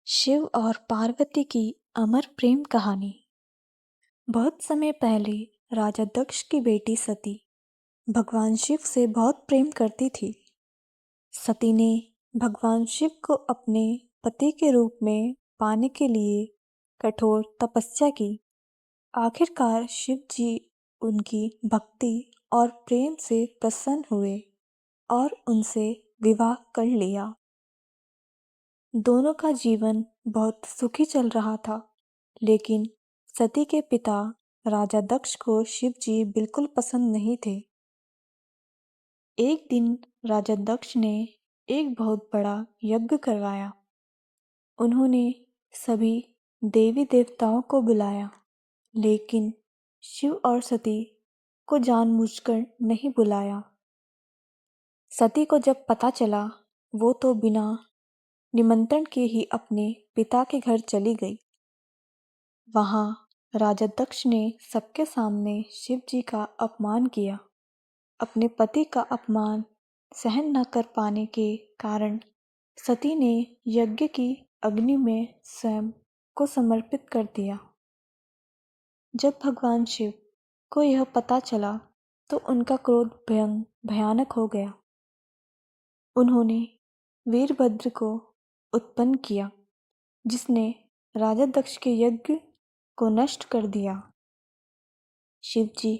शिव और पार्वती की अमर प्रेम कहानी। बहुत समय पहले राजा दक्ष की बेटी सती भगवान शिव से बहुत प्रेम करती थी। सती ने भगवान शिव को अपने पति के रूप में पाने के लिए कठोर तपस्या की। आखिरकार शिव जी उनकी भक्ति और प्रेम से प्रसन्न हुए और उनसे विवाह कर लिया। दोनों का जीवन बहुत सुखी चल रहा था, लेकिन सती के पिता राजा दक्ष को शिव जी बिल्कुल पसंद नहीं थे। एक दिन राजा दक्ष ने एक बहुत बड़ा यज्ञ करवाया। उन्होंने सभी देवी देवताओं को बुलाया, लेकिन शिव और सती को जानबूझकर नहीं बुलाया। सती को जब पता चला, वो तो बिना निमंत्रण के ही अपने पिता के घर चली गई। वहां राजा दक्ष ने सबके सामने शिव जी का अपमान किया। अपने पति का अपमान सहन न कर पाने के कारण सती ने यज्ञ की अग्नि में स्वयं को समर्पित कर दिया। जब भगवान शिव को यह पता चला तो उनका क्रोध भयानक हो गया। उन्होंने वीरभद्र को उत्पन्न किया, जिसने राजा दक्ष के यज्ञ को नष्ट कर दिया। शिव जी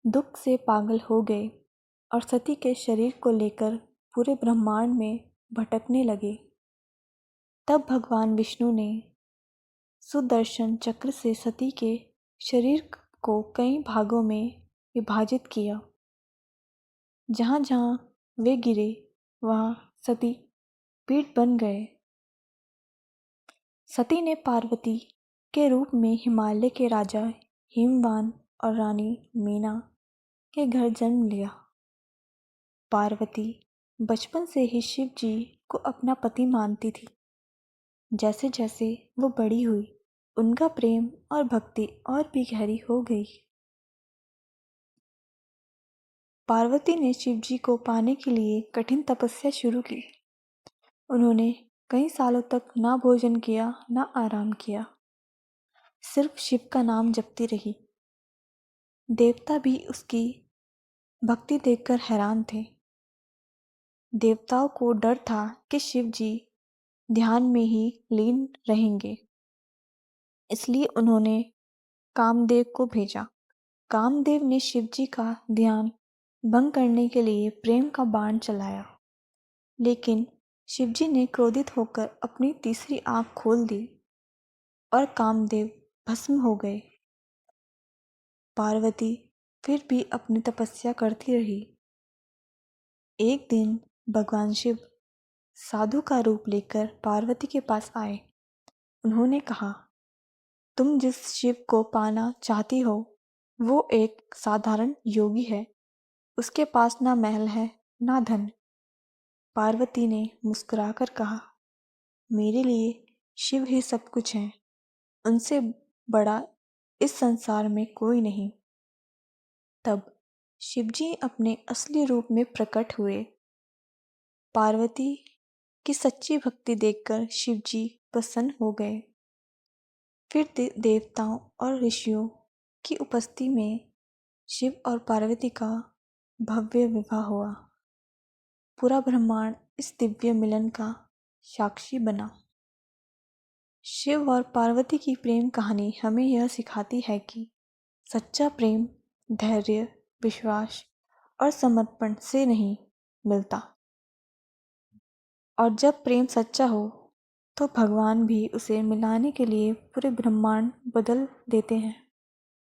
दुख से पागल हो गए और सती के शरीर को लेकर पूरे ब्रह्मांड में भटकने लगे। तब भगवान विष्णु ने सुदर्शन चक्र से सती के शरीर को कई भागों में विभाजित किया। जहाँ जहाँ वे गिरे वहाँ सती पीठ बन गए। सती ने पार्वती के रूप में हिमालय के राजा हिमवान और रानी मीना के घर जन्म लिया। पार्वती बचपन से ही शिव जी को अपना पति मानती थी। जैसे जैसे वो बड़ी हुई, उनका प्रेम और भक्ति और भी गहरी हो गई। पार्वती ने शिव जी को पाने के लिए कठिन तपस्या शुरू की। उन्होंने कई सालों तक ना भोजन किया, ना आराम किया, सिर्फ शिव का नाम जपती रही। देवता भी उसकी भक्ति देखकर हैरान थे। देवताओं को डर था कि शिव जी ध्यान में ही लीन रहेंगे, इसलिए उन्होंने कामदेव को भेजा। कामदेव ने शिव जी का ध्यान भंग करने के लिए प्रेम का बाण चलाया, लेकिन शिव जी ने क्रोधित होकर अपनी तीसरी आंख खोल दी और कामदेव भस्म हो गए। पार्वती फिर भी अपनी तपस्या करती रही। एक दिन भगवान शिव साधु का रूप लेकर पार्वती के पास आए। उन्होंने कहा, तुम जिस शिव को पाना चाहती हो वो एक साधारण योगी है। उसके पास ना महल है, ना धन। पार्वती ने मुस्कुराकर कहा, मेरे लिए शिव ही सब कुछ है। उनसे बड़ा इस संसार में कोई नहीं। तब शिवजी अपने असली रूप में प्रकट हुए। पार्वती की सच्ची भक्ति देखकर शिवजी प्रसन्न हो गए। फिर देवताओं और ऋषियों की उपस्थिति में शिव और पार्वती का भव्य विवाह हुआ। पूरा ब्रह्मांड इस दिव्य मिलन का साक्षी बना। शिव और पार्वती की प्रेम कहानी हमें यह सिखाती है कि सच्चा प्रेम धैर्य, विश्वास और समर्पण से नहीं मिलता, और जब प्रेम सच्चा हो तो भगवान भी उसे मिलाने के लिए पूरे ब्रह्मांड बदल देते हैं।